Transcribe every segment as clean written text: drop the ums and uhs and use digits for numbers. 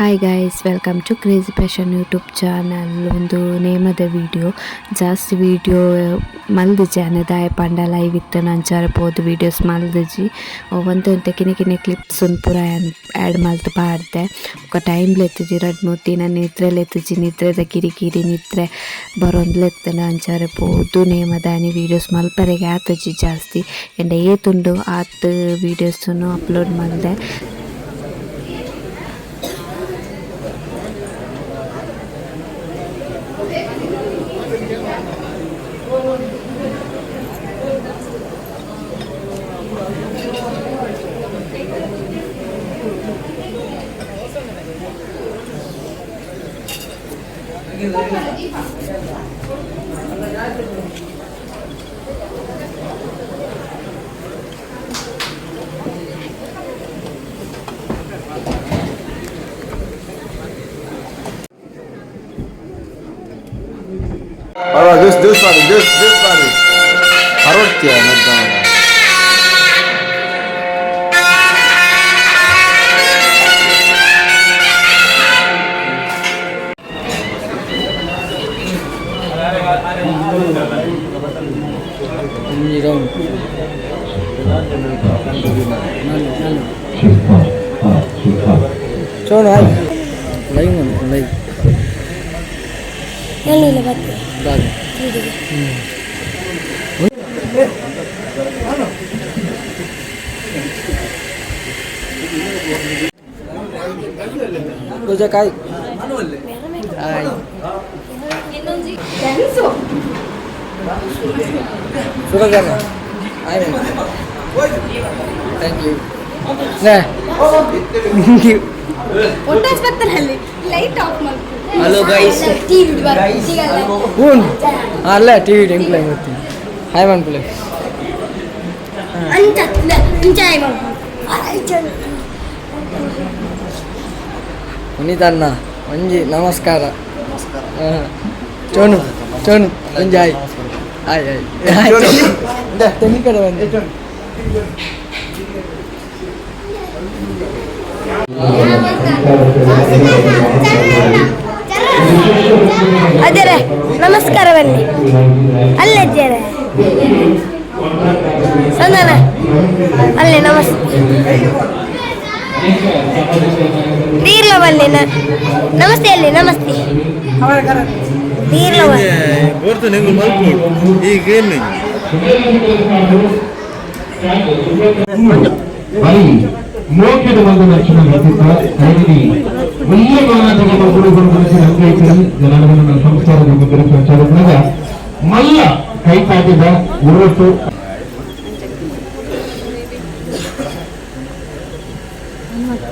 Hi guys, welcome to crazy fashion YouTube channel. ಒಂದು ನೇಮದ video ಜಾಸ್ತಿ ವಿಡಿಯೋ ಮಲ್ದಿಜಿ ಅನ್ನದಾಯ ಪಂಡ ಲೈವ್ ಇತ್ತು ನಂಚಾರ ಪೋದು ವೀಡಿಯೋಸ್ ಮಲ್ದಿಜಿ ಒಂದು ಕಿನೆ ಕಿನೆ ಕ್ಲಿಪ್ಸ್ ಒಂದು ಪೂರ ಆ್ಯಡ್ ಮಲ್ತು ಪಾಡ್ದೆ ఒక ಟೈಮ್ಲು ಎತ್ತುಜಿ 2-3 ದಿನ ನಿದ್ರೆಲು ಎತ್ತುಜಿ ನಿದ್ರೆದ ಕಿರಿಕಿರಿ ನಿದ್ರೆ ಬರೋಂದ್ಲು ಎತ್ತನ ಅಂಚಾರ ಪೋದು ನೇಮದಾನಿ ವೀಡಿಯೋಸ್ ಮಲ್ಪರೆಗೆ ಆತುಜಿ ಜಾಸ್ತಿ ಎಂಡ ಏತುಂಡು ಆತ್ ವೀಡಿಯೋಸನ್ನು ಅಪ್ಲೋಡ್ ಮಾಡಿದೆ. This body. Harotya, not Cho nó lấy một lấy. Yang ni lebat. Dah. Tôi cho cái. Ai. Sudah kan? Ai. Thank you. Nah. Thank you. Photo inspector hali. Light off mal. Hello guys. TV guys. Kun. Alla TV template hotti. Hi man play. Anta enjoy mal. Enjoy. Punitana. Onji namaskara. Chonu. Enjoy. Ai. Dah tani kada bande. ಅದೇರೆ ನಮಸ್ಕಾರ ಬನ್ನಿ ಅಲ್ಲಿದ್ದೇರೆ ಸಂದನ ಅಲ್ಲೇ ನಮಸ್ತೆ ನೀರ್ಲ ಬನ್ನಿ ನಮಸ್ತೆ ಅಲ್ಲಿ ನಮಸ್ತೆ ನೀರ್ಲ ಮೋಕ್ಷದ ಒಂದು ಲಕ್ಷಣ ವ್ಯಕ್ತಿತ್ವ ಐದು ಒಳ್ಳೆ ಮಾನಸಿಕ ಗುರುಗಳು ಅನ್ವಯಿಸಲು ಜನಾಂಗದ ಸಂಸ್ಕಾರದ ಬಗ್ಗೆ ಸಂಚಾರದಾಗ ಮಲ್ಲ ಕೈ ತಾಟಿದ ಉರುಟು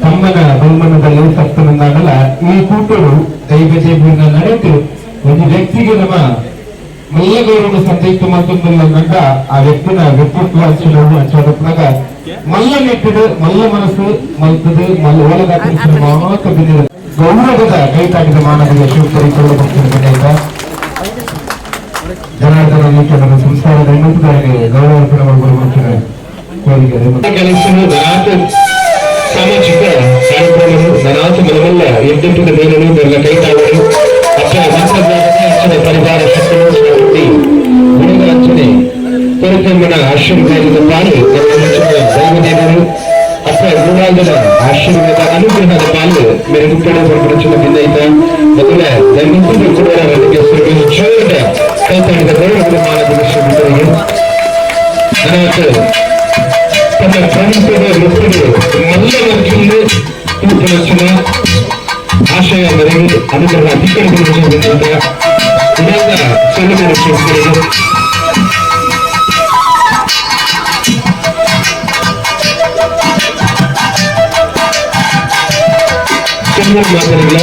ತಮ್ಮನ ಬಲ್ಮನದಲ್ಲಿ ಸತ್ತನಂದಾಗಲ್ಲ ಈ ಕೂಟರು ದೈವಜೀವಿನ ನಡೆದು ಒಂದು ವ್ಯಕ್ತಿಗೆ ನಮ್ಮ ಮಲ್ಲ ಗೌರವ ಸಂತೈತು ಮತ್ತೊಂದು ಗಂಟ ಆ ವ್ಯಕ್ತಿನ ವ್ಯಕ್ತಿತ್ವ ಹಂಚಿನವು ಹಂಚಾಡಪ್ಪಾಗ ಮಲ್ಲ ನೆಟ್ಟಿಡು ಮಲ್ಲ ಮನಸ್ಸು ಮಲ್ತದು ಮಲ್ಲ ಒಳಗಾಟ ಮಾತ್ರ ಬಿದ್ದಿದೆ ಗೌರವದ ಕೈ ತಾಟಿದ ಮಾನವರಿಗೆ ಶಿವಕರಿಕೊಳ್ಳ ಭಕ್ತರಿಗೆಲ್ಲ ಜನಾರ್ದನ ನೀಚನ ಸಂಸಾರದ ಇನ್ನೊಂದು ಗೌರವ ಬರುವಂತಹ ಕೋರಿಕೆ ಸಾಮಾಜಿಕ ಕಾರ್ಯಕ್ರಮಗಳು ನನಾಥ ಮನವಲ್ಲ ಎಂಟೆಂಟು ಮೇಲೂ ಬೆಲ್ಲ ಕೈತಾಳರು ಅಚ್ಚನ ಪರಿವಾರ ಶಕ್ತಿ ಗುಣಗಾಚನೆ ಕೊರಕಮ್ಮನ ಆಶೀರ್ವಾದದ ಪಾಲು ದೈವದೇವರು ಅಪ್ಪ ಗುರುವಾದನ ಆಶೀರ್ವಾದ ಅನುಗ್ರಹದ ಪಾಲು ಮೆರುಗುಪಡೆ ಹೊರಪಡಿಸಲು ಬಿಂದೈತ ಮೊದಲ ದೈವಂತರು ಕೂಡ ನನಗೆ ಜೋರ ಕೈತಾಡಿದ ಗೌರವ ಮಾನದ ಶ್ರೀಮಂತರಿಗೆ ನನಾಥ ತನ್ನ ಪ್ರಾಣಿಸದ ವೃತ್ತಿಗೆ ಮಲ್ಲ ವರ್ಗದಲ್ಲಿ ತೂಕಲಕ್ಷಣ ಆಶಯ ಮೇರೆಗೆ ಅನುಗ್ರಹ ಅಧಿಕಾರಿಗಳಿಂದ ಇದಾದ ಸೊಲುಮೆಯ ಶ್ರೀಮಂತರಿಗೆ ಮಾತನಾಡಲ್ಲ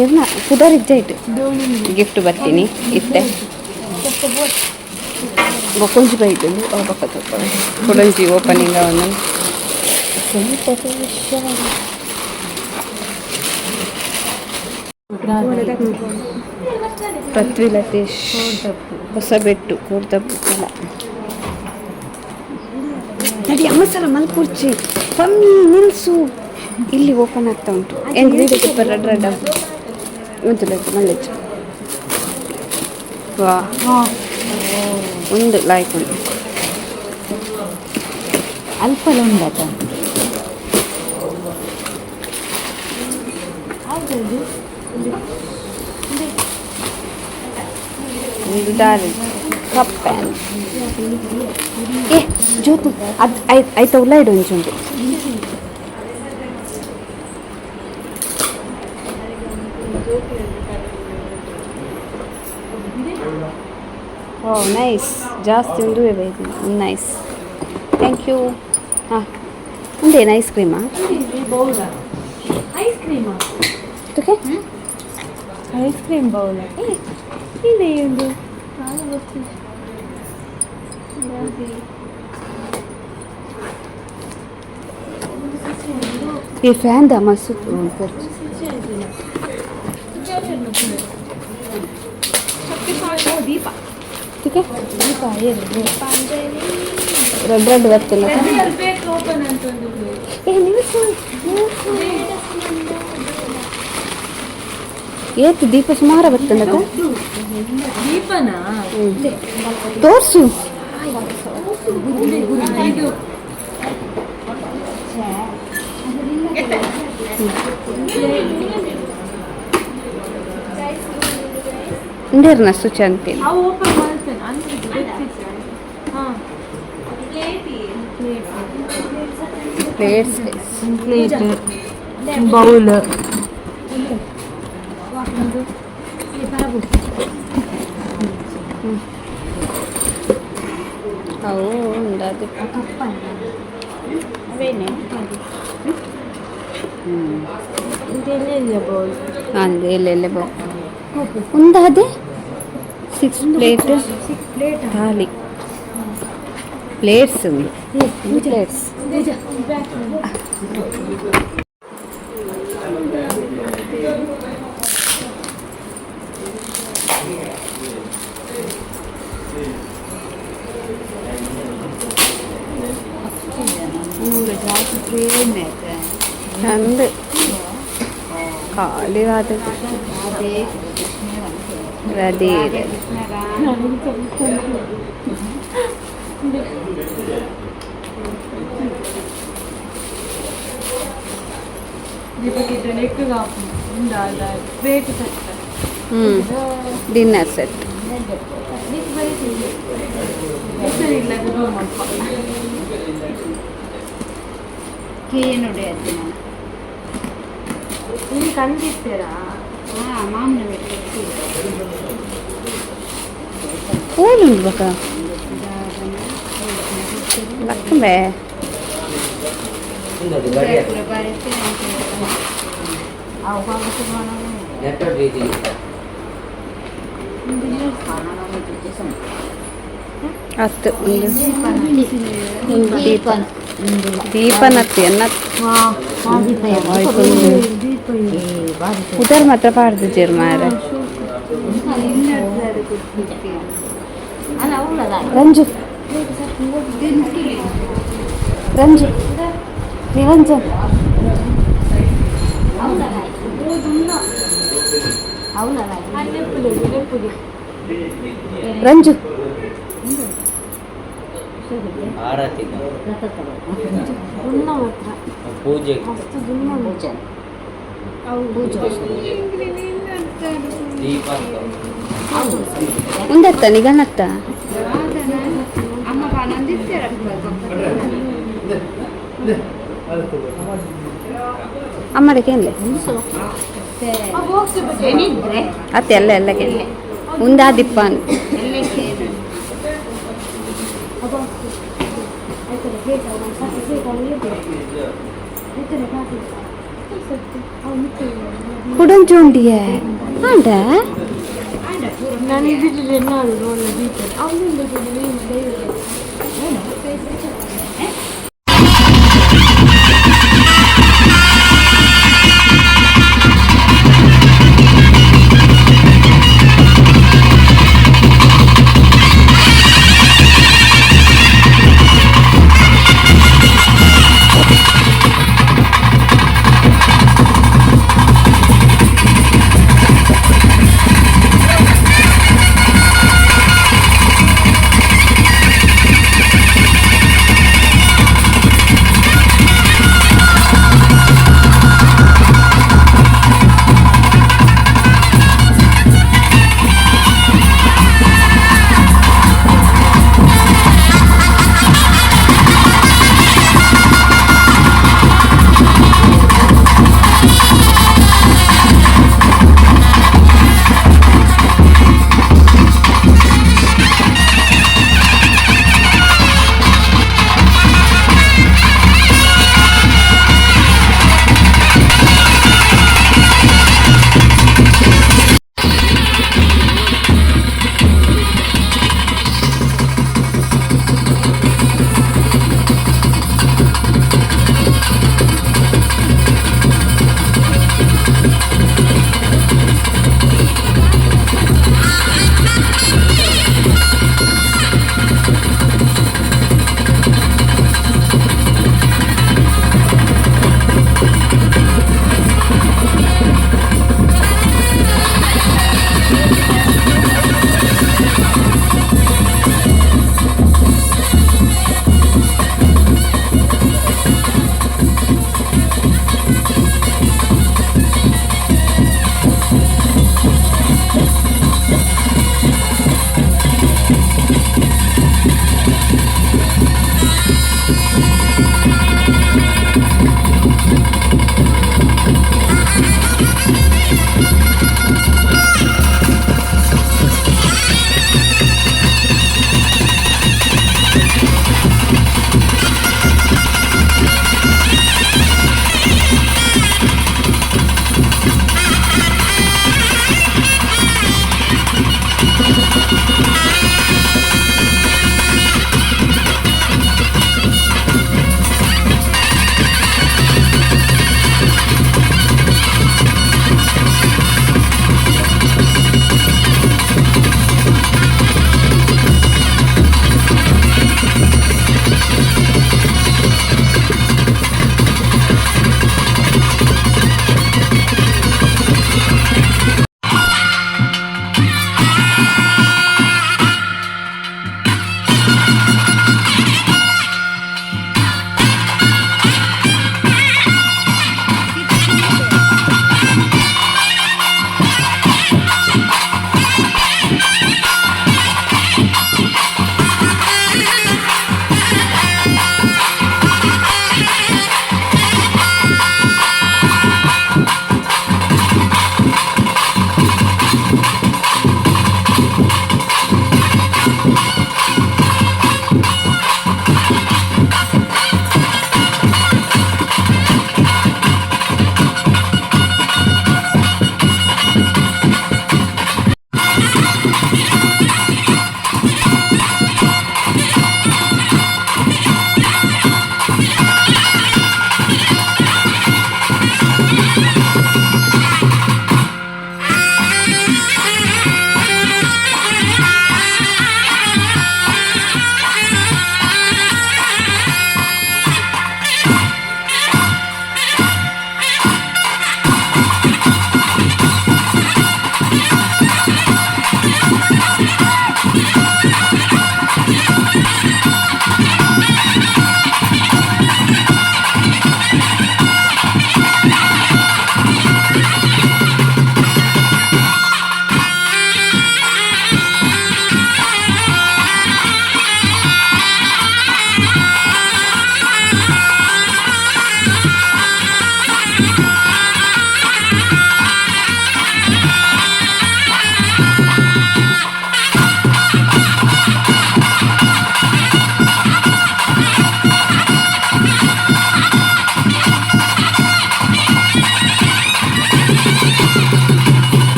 ಏನ ಪುದರ್ ಇಜ್ಜಾಯ್ತು ಗಿಫ್ಟ್ ಬರ್ತೀನಿ ಇತ್ತೆ ಬೊಕೊಂಜಿ ಬೈದು ಬೊಕ್ಕ ತಗೊಳ್ಳಿ ಕೊಡಂಜಿ ಓಪನಿಂಗ್ ಅವನು ಪೃಥ್ವಿ ಲತೇಶ್ ಹೊಸಬೆಟ್ಟು ಕೋಡ್ದಪ್ಪು ಕಲ ನಡಿ ಅಮ್ಮಸಲ ಮಲ್ಕುರ್ಚಿ ಕಮ್ಮಿ ನಿಲ್ಸು ಇಲ್ಲಿ ಓಪನ್ ಆಗ್ತಾ ಉಂಟು ಏನು ವೀಡಿಯೋ ಪೇಪರ್ ರಡ್ ರಡ್ಡ ಮುಂಚೆ ಮಲ್ಲೆಚ್ಚು ವಾ ಒಂದು ಲಾಯ್ಕ್ ಉಂಟು ಅಲ್ಪಲ ಉಂಡಾತ ಒಂದು ದಾರಿ ಕಪ್ ಪ್ಯಾನ್ ಏ ಜ್ಯೋತಿ ಅದು ಆಯ್ತಾ ಉಲ್ಲ ಇಡು ಒಂಚುಂಟು ಓ ನೈಸ್ ಜಾಸ್ತಿ ಒಂದು ಬೇಕು ನೈಸ್ ಥ್ಯಾಂಕ್ ಯು ಹಾಂ ಉಂದೇನು ಐಸ್ ಕ್ರೀಮಾ ಐಸ್ ಕ್ರೀಮಾ ಓಕೆ ಐಸ್ ಕ್ರೀಮ್ ಬೌಲ ಇದೆ ಒಂದು ಈ ಫ್ಯಾನ್ ದ ಮಸ್ತ್ ದೀಪ ठीक है ದೀಪ ರೆಡ್ ರೆಡ್ ಬರ್ತಿಲ್ಲ ಓಪನ್ ಅಂತ ಏ ನಿಲ್ಸು ಏತು ದೀಪ ಸುಮಾರು ಬರ್ತಲ್ಲ ದೀಪನಾ ತೋರ್ಸು ಇದು ಇಂದೇರ್ನ ಸುಚ ಅಂತೇಳಿ ಅವು ಓಪನ್ ಮಾಡ್ತೇನೆ ಅಂದ್ರೆ ಹಾಂ ಪ್ಲೇಟ್ಸ್ ಪ್ಲೇಟ್ ಬೌಲ್ ಅವು ಉಂಡಾದು ಅವೇನೆ ಇದೆಲ್ಲ ಬೌಲ್ ಅಂದೆ ಎಲ್ಲೆಲ್ಲ ಬಾ ಉಂದಾದೆ 6 ಪ್ಲೇಟ್ ಥಾಲಿ ಪ್ಲೇಟ್ಸ್ ಪ್ಲೇಟ್ಸ್ ಚಂದ ಖಾಲಿವಾದ ರದೇ ಡಿನ್ನರ್ ಸೆಟ್ ಕಂಡಿರ್ತೀರಾ పూలు ఒక లక్ష్మే ಅತ್ತು ದೀಪನತ್ತಿ ಅನ್ನ ಉದರ್ ಮಾತ್ರ ಪಾಡ್ದು ಜೇರು ಮಾರ ರಂಜು ರಂಜು ನಿರಂಜನ್ ರಂಜು ಪೂಜೆ ఉండత్త నిగనత్త ಅಮ್ಮಡಿಕೇನ್ಲೆ ಅತ್ತೆ ಎಲ್ಲ ಎಲ್ಲಕ್ಕೆ ಉಂದಾ ದಿಪ್ಪಾನ್ ಕುಡಂಚುಂಡಿಯ ಆಂಡ ನಾನು ಇದ್ದಿದ್ದು ನಾನು ರೋಲ್ ಬೀಟರ್ ಅವನಿಂದ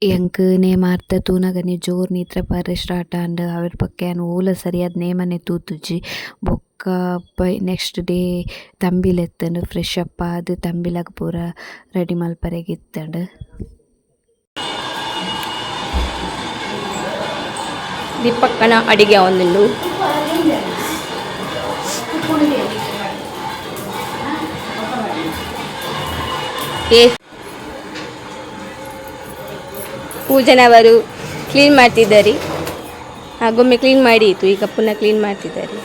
ಎಂಕ್ ನೇಮಾರ್ತ ತೂನಗನೆ ಜೋರ್ ನಿದ್ರೆ ಪಾರೆ ಸ್ಟಾರ್ಟ್ ಆಂಡ್ ಅವ್ರ ಪಕ್ಕ ಓಲ ಸರಿಯಾದ ನೇಮನೆ ತೂತುಜಿ ಬೊಕ್ಕ ನೆಕ್ಸ್ಟ್ ಡೇ ತಂಬಿಲ ಎತ್ತಂಡು ಫ್ರೆಶ್ ಅಪ್ ಆದ್ ತಂಬಿಲಗ್ ಪೂರ ರೆಡಿ ಮಲ್ಪರೆಗೆ ಇತ್ತಂಡು ದೀಪಕ್ಕನ ಅಡಿಗೆ ಒಂದುಂಡು ಪೂಜನವರು ಕ್ಲೀನ್ ಮಾಡ್ತಿದ್ದಾರೆ ಆಗೊಮ್ಮೆ ಕ್ಲೀನ್ ಮಾಡಿತ್ತು ಈಗ ಪುನಃ ಕ್ಲೀನ್ ಮಾಡ್ತಿದ್ದಾರೆ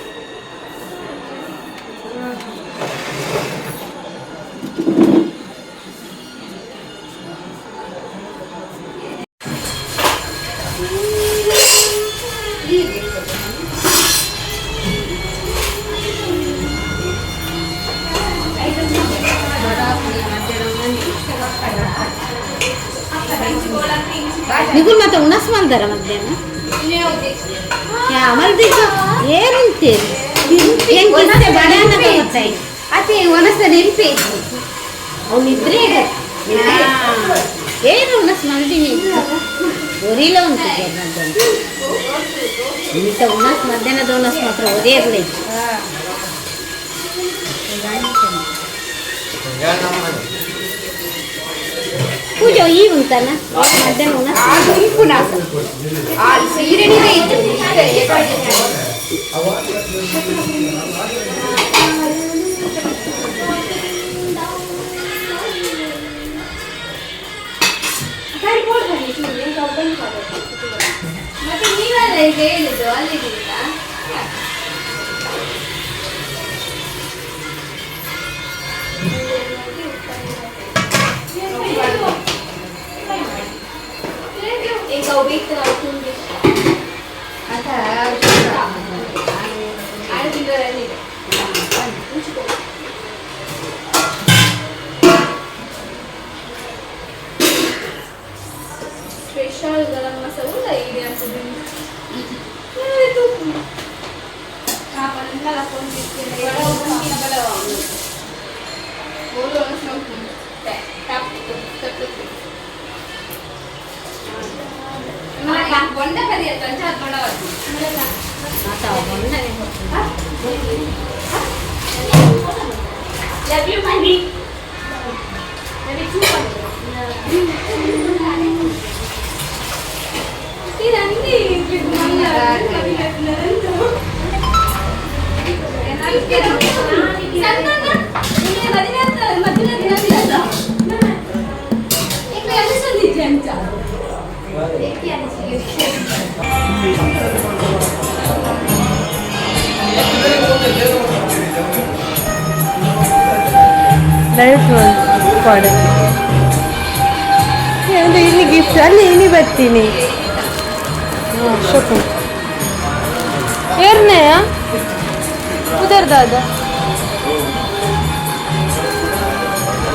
ನಿಗುಲ್ ಮತ್ತೆ ಉಣಸ್ ಮಾಡ್ದಾರ ಮಧ್ಯಾಹ್ನ ಏನಂತೀರಿ ಅದೇ ಒನಸ ನೆಂಪೆ ಅವ್ನು ಇದ್ರೆ ಏನು ಉಣಸ್ ಮಾಡ್ತೀನಿ ಒರಿಲ ಉಂಟು ಇಂಥ ಉಣಸ್ ಮಧ್ಯಾಹ್ನದ ಉಣಸ್ ಮಾತ್ರ ಒರೇ ಇರಲಿ ಪೂಜೆ ಈ ಉಂಟಲ್ಲ ಮಧ್ಯಾಹ್ನ ಉಣಸ್ ಮತ್ತೆ ನೀವೆಲ್ಲ ಈಗ ಹೇಳಿದ್ದು ಅಲ್ಲಿಗಿಂತ ಸ್ಪೆಷಲ್ ಗರಂ ಮಸಾಲ ಇದೆ ಅಂತ ಬೊಂಡ ಕರಿ ಅಂತ ಇಲ್ಲಿ ಗಿಫ್ಟ್ ಅಲ್ಲಿ ಇಲ್ಲಿ ಬರ್ತೀನಿ ಶೋಕು ಏರ್ನೇ ಉದರ್ ದಾದ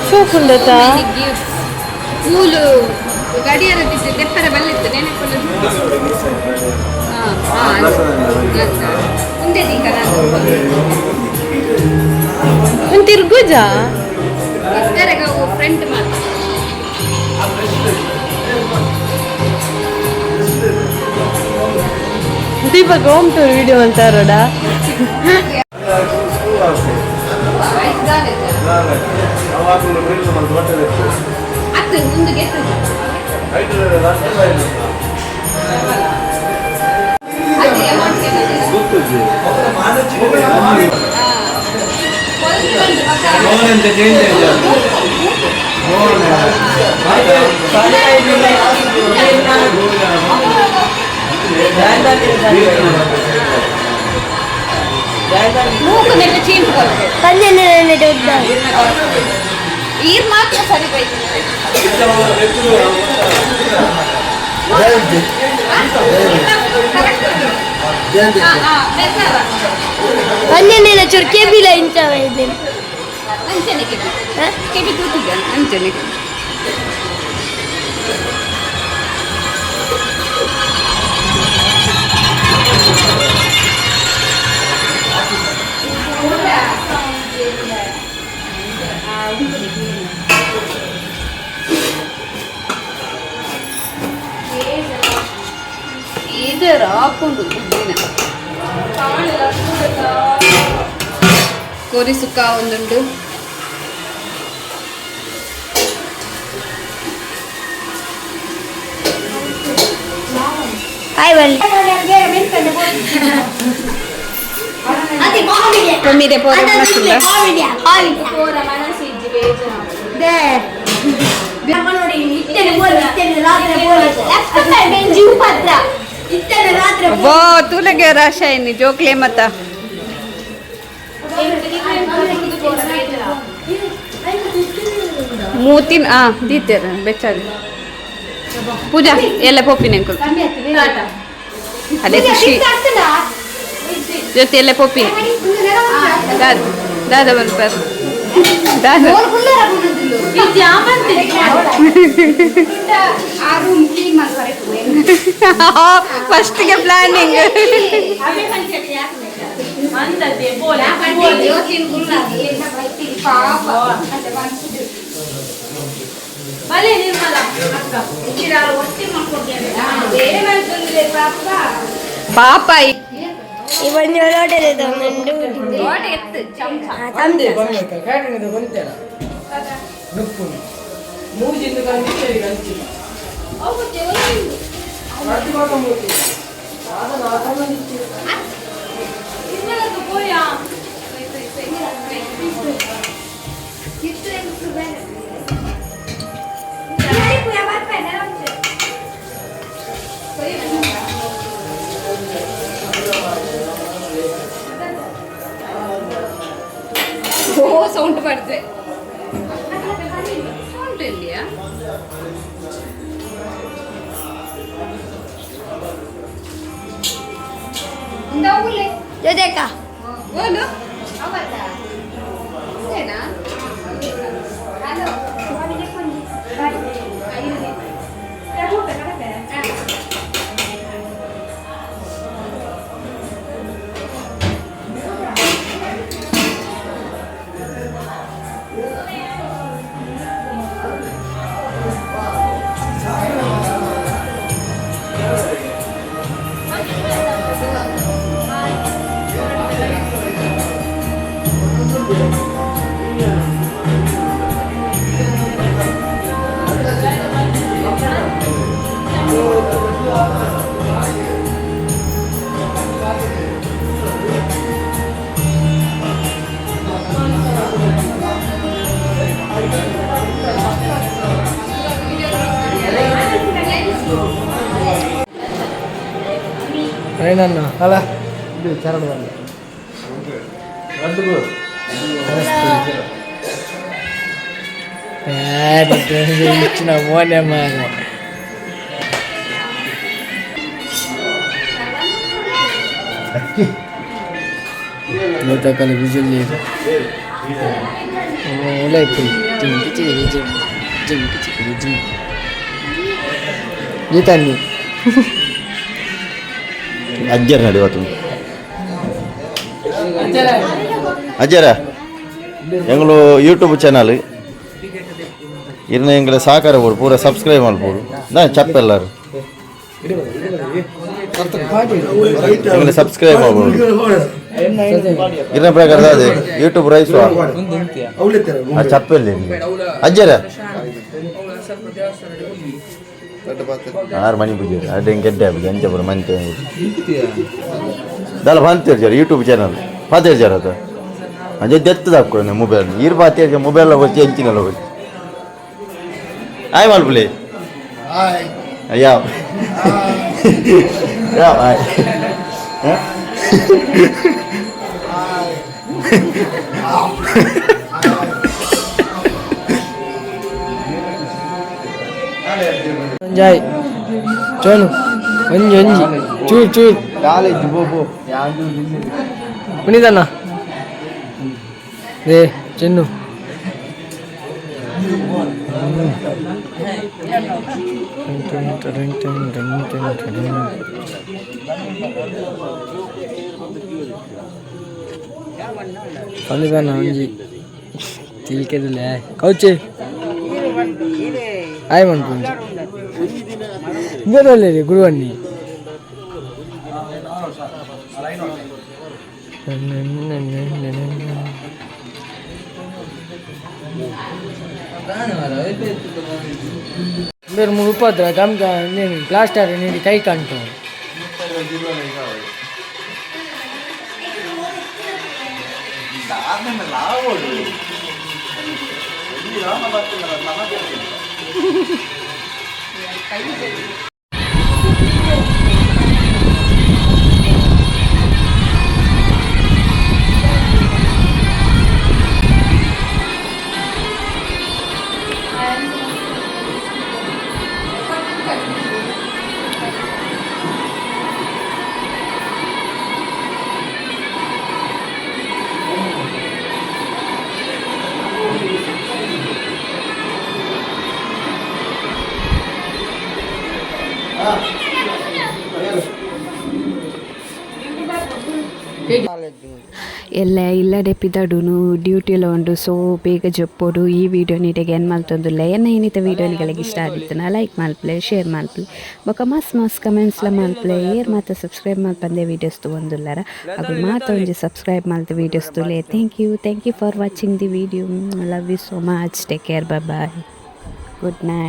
ಶೋಕುಂಡತ ಮೂಲು ಗಡಿಯಾರ ತೆಪ್ಪರ ಬಲ್ಲಿತ್ತು ನೆನಪು ಮುಂದೆ ತಿರ್ಗುಜ ಫ್ರಂಟ್ ಮಾತ್ರ ದೀಪಕ್ ಹೋಮ್ ಟೂರ್ ವಿಡಿಯೋ ಅಂತಾರೋಡ ಅದು ಮುಂದೆ ಮೂಕನೆಲ್ಲ ಚೇಂಜ್ ಈರ್ ಮಾತ್ರ ಸರಿ अन्य चुरके भी लाइन चाहे दिन अंचने के भी टूट गया अंचने के ಹಾಕೊಂಡು ಕೋರಿ ಸುಕ್ಕ ಒಂದುಂಡು ಕೊಮ್ಮಿದೆ ಪೋರ ಮನಸ್ಸಿಲ್ಲ ಓ ತುಲಗೆ ರಾಶಾಯಿನಿ ಜೋಕ್ಲೆ ಮತ್ತ ಮೂತಿನ ದೀತೆರ ಬೆಚ್ಚದು ಪೂಜಾ ಎಲ್ಲ ಪೋಪಿನ ಅದೇ ಖುಷಿ ಜೊತೆ ಎಲ್ಲ ಪೋಪಿನ ದಾದ ಬರ್ತಾರೆ ದಾದ ಫಸ್ಟ್ಗೆ ಪ್ಲಾನಿಂಗ್ ಪಾಪ ಸೌಂಡ್ ಬರ್ತದೆ ಸೌಂಡ್ ಇಲ್ಲಿಯಾ ಜೊತೆಕ ಬೋಲು ಏನಾ ಹಲೋ ಏನನ್ನ ಅಲ್ಲ ಇದು ಚರಣ ಬಂದ ಇಚ್ಚಿನ ಮೋನೆ ಮಾರ ತಕ್ಕಲ್ಲಿ ಬಿಸಿಲು ಒಳ್ಳೆ ಗೀತಾನಿ ಅಜ್ಜರ ನಡಿ ಇವತ್ತು ಅಜ್ಜರ ಎಂಗಳು ಯೂಟ್ಯೂಬ್ ಚಾನಲ್ ಇನ್ನು ಎಂಗಳ ಸಹಕಾರ ಬೋಡು ಪೂರ ಸಬ್ಸ್ಕ್ರೈಬ್ ಮಾಡ್ಬೋದು ನಾ ಚಪ್ಪೆಲ್ಲರು ಎಂಗಳ ಸಬ್ಸ್ಕ್ರೈಬ್ ಮಾಡ್ಬೋದು ಇನ್ನ ಪ್ರಕಾರ ಅದೇ ಯೂಟ್ಯೂಬ್ ರೈಸ್ ಚಪ್ಪೆಲ್ಲಿ ಅಜ್ಜರ ಆರು ಮನೆ ಪೂಜೆ ಅಡ್ಡೆ ಗೆಡ್ಡೆ ಆಗಿದೆ ಅಂಚಪುರ ಮಂತೆ ದಾಲ ಬಂತೀರಿ ಯೂಟ್ಯೂಬ್ ಚಾನಲ್ ಪಾತೇರಿ ಜರ ಅದು ಅಂಜೆ ದೆತ್ತದ ಹಾಕ್ಕೊಳ್ಳಿ ಮೊಬೈಲ್ ಇರ್ ಪಾತೇರಿ ಮೊಬೈಲ್ వచ్చి ಎಂಚಿನಲ್ಲ వచ్చి ಆಯ್ ಮಾಡ್ಬಿಡಿ ಯಾವ ಯಾವ ಆಯ್ ಜಾಯ್ ಚೋನು ಒಂಜಿ ಒಂಜಿ ಚೂರ್ ಚೂರ್ ಕಾಲೇಜ್ ಬೋಬೋ ಕುಣಿದಣ್ಣ ರೇ ಚೆನ್ನು ಕುಣಿದಣ್ಣ ಒಂಜಿ ತಿಳ್ಕೆದಿಲ್ಲ ಕೌಚೆ ಆಯ್ ಮಾಡ್ಕೊಂಡು ಇಂಗದಲ್ಲಿ ಗುರುವಣ್ಣಿ ಬೇರೆ ಮುಳುಪದ್ರ ಗಮ್ಗ ನೀನು ಪ್ಲಾಸ್ಟರ್ ನೀಡಿ ಕೈ ಕಾಣ್ತು ಎಲ್ಲ ಇಲ್ಲಡೆ ಪಿದಾಡುನು ಡ್ಯೂಟಿలో ಉಂಡು ಸೊ ಬೇಗ ಜಪ್ಪೋಡು ಈ ವಿಡಿಯೋ ನೀಟಿಗೆ ಏನು ಮಲ್ತೊಂದುಲ್ಲ ಏನಿತ ವಿಡಿಯೋನಿಗಳಿಗೆ ಇಷ್ಟ ಆಗಿತ್ತು ನಾ ಲೈಕ್ ಮಲ್ಪಲೆ ಶೇರ್ ಮಲ್ಪಲೆ ಬೊಕ ಮಸ್ತ್ ಕಮೆಂಟ್ಸ್ಲ ಮಲ್ಪಲೆ ಏರ್ ಮಾತ್ರ ಸಬ್ಸ್ಕ್ರೈಬ್ ಮಲ್ಪಂದೆ ವೀಡಿಯೋಸ್ ತೊಗೊಂದುಲ್ಲಾರ ಅದು ಮಾತ್ರ ಒಂಜಿ ಸಬ್ಸ್ಕ್ರೈಬ್ ಮಲ್ತ ವೀಡಿಯೋಸ್ ತುಲೆ thank you for watching the video love you so much take care bye bye good night.